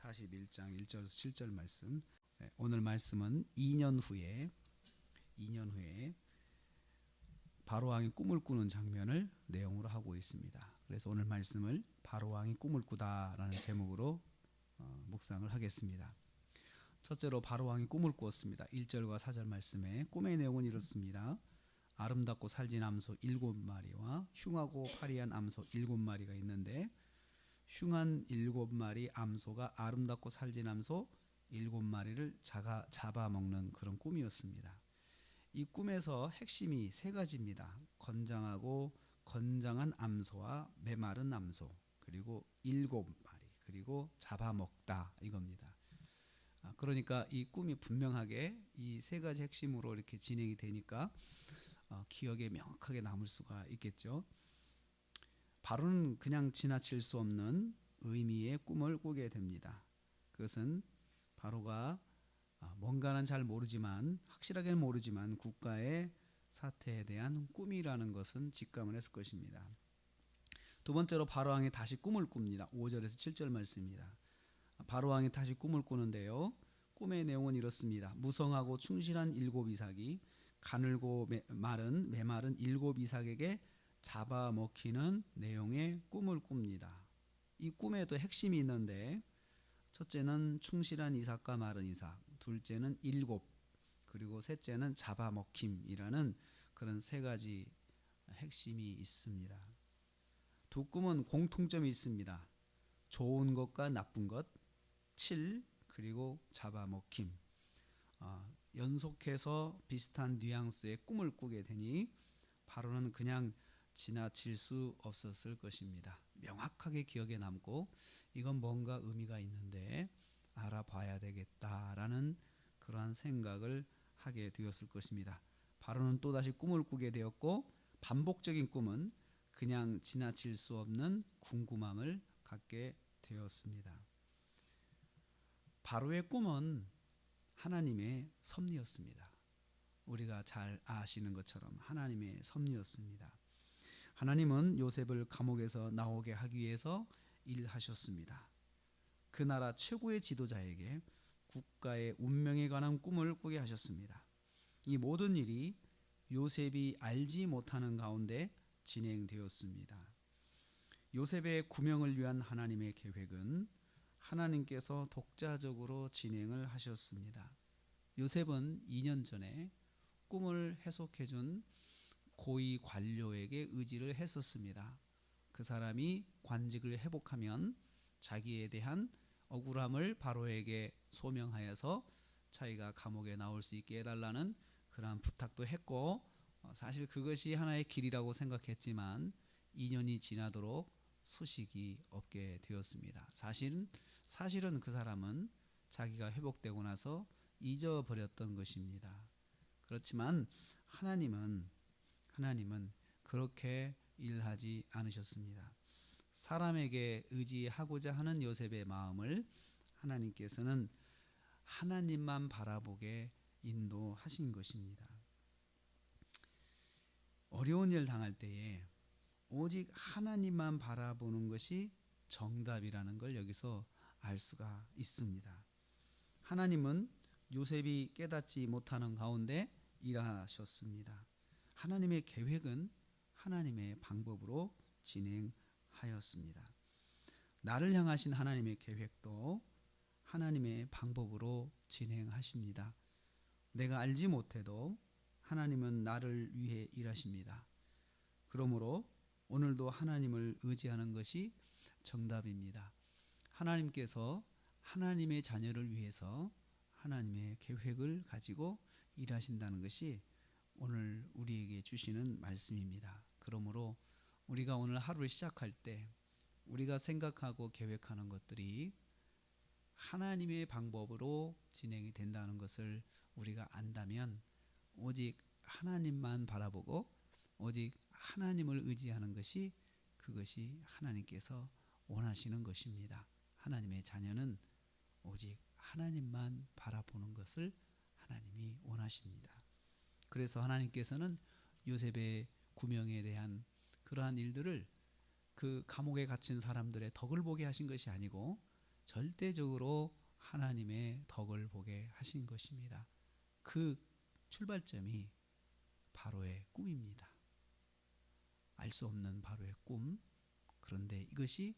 41장 1절에서 7절 말씀. 오늘 말씀은 2년 후에 바로왕이 꿈을 꾸는 장면을 내용으로 하고 있습니다. 그래서 오늘 말씀을 바로왕이 꿈을 꾸다라는 제목으로 묵상을 하겠습니다. 첫째로 바로왕이 꿈을 꾸었습니다. 1절과 4절 말씀에 꿈의 내용은 이렇습니다. 아름답고 살진 암소 7마리와 흉하고 파리한 암소 7마리가 있는데, 흉한 7마리 암소가 아름답고 살진 암소 7마리를 잡아먹는 그런 꿈이었습니다. 이 꿈에서 핵심이 세 가지입니다. 건장하고 건장한 암소와 메마른 암소, 그리고 7마리, 그리고 잡아먹다, 이겁니다. 그러니까 이 꿈이 분명하게 이 세 가지 핵심으로 이렇게 진행이 되니까 기억에 명확하게 남을 수가 있겠죠. 바로는 그냥 지나칠 수 없는 의미의 꿈을 꾸게 됩니다. 그것은 바로가 뭔가는 잘 모르지만, 확실하게는 모르지만 국가의 사태에 대한 꿈이라는 것은 직감을 했을 것입니다. 두 번째로 바로왕이 다시 꿈을 꿉니다. 5절에서 7절 말씀입니다. 바로왕이 다시 꿈을 꾸는데요, 꿈의 내용은 이렇습니다. 무성하고 충실한 7이삭이 가늘고 메마른 7이삭에게 잡아먹히는 내용의 꿈을 꿉니다. 이 꿈에도 핵심이 있는데, 첫째는 충실한 이삭과 마른 이삭, 둘째는 7, 그리고 셋째는 잡아먹힘이라는 그런 세 가지 핵심이 있습니다. 두 꿈은 공통점이 있습니다. 좋은 것과 나쁜 것, 7, 그리고 잡아먹힘. 연속해서 비슷한 뉘앙스의 꿈을 꾸게 되니 바로는 그냥 지나칠 수 없었을 것입니다. 명확하게 기억에 남고 이건 뭔가 의미가 있는데 알아봐야 되겠다라는 그러한 생각을 하게 되었을 것입니다. 바로는 또다시 꿈을 꾸게 되었고, 반복적인 꿈은 그냥 지나칠 수 없는 궁금함을 갖게 되었습니다. 바로의 꿈은 하나님의 섭리였습니다. 우리가 잘 아시는 것처럼 하나님의 섭리였습니다. 하나님은 요셉을 감옥에서 나오게 하기 위해서 일하셨습니다. 그 나라 최고의 지도자에게 국가의 운명에 관한 꿈을 꾸게 하셨습니다. 이 모든 일이 요셉이 알지 못하는 가운데 진행되었습니다. 요셉의 구명을 위한 하나님의 계획은 하나님께서 독자적으로 진행을 하셨습니다. 요셉은 2년 전에 꿈을 해석해준 고위 관료에게 의지를 했었습니다. 그 사람이 관직을 회복하면 자기에 대한 억울함을 바로에게 소명하여서 자기가 감옥에 나올 수 있게 해달라는 그러한 부탁도 했고, 사실 그것이 하나의 길이라고 생각했지만 2년이 지나도록 소식이 없게 되었습니다. 사실은 그 사람은 자기가 회복되고 나서 잊어버렸던 것입니다. 그렇지만 하나님은 그렇게 일하지 않으셨습니다. 사람에게 의지하고자 하는 요셉의 마음을 하나님께서는 하나님만 바라보게 인도하신 것입니다. 어려운 일 당할 때에 오직 하나님만 바라보는 것이 정답이라는 걸 여기서 알 수가 있습니다. 하나님은 요셉이 깨닫지 못하는 가운데 일하셨습니다. 하나님의 계획은 하나님의 방법으로 진행하였습니다. 나를 향하신 하나님의 계획도 하나님의 방법으로 진행하십니다. 내가 알지 못해도 하나님은 나를 위해 일하십니다. 그러므로 오늘도 하나님을 의지하는 것이 정답입니다. 하나님께서 하나님의 자녀를 위해서 하나님의 계획을 가지고 일하신다는 것이 오늘 우리에게 주시는 말씀입니다. 그러므로 우리가 오늘 하루를 시작할 때 우리가 생각하고 계획하는 것들이 하나님의 방법으로 진행이 된다는 것을 우리가 안다면, 오직 하나님만 바라보고 오직 하나님을 의지하는 것이, 그것이 하나님께서 원하시는 것입니다. 하나님의 자녀는 오직 하나님만 바라보는 것을 하나님이 원하십니다. 그래서 하나님께서는 요셉의 구명에 대한 그러한 일들을 그 감옥에 갇힌 사람들의 덕을 보게 하신 것이 아니고 절대적으로 하나님의 덕을 보게 하신 것입니다. 그 출발점이 바로의 꿈입니다. 알 수 없는 바로의 꿈. 그런데 이것이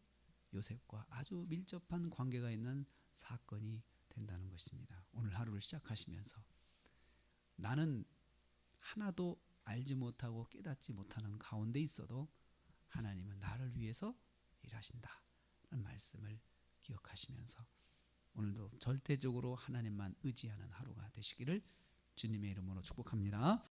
요셉과 아주 밀접한 관계가 있는 사건이 된다는 것입니다. 오늘 하루를 시작하시면서 나는 하나도 알지 못하고 깨닫지 못하는 가운데 있어도 하나님은 나를 위해서 일하신다 라는 말씀을 기억하시면서 오늘도 절대적으로 하나님만 의지하는 하루가 되시기를 주님의 이름으로 축복합니다.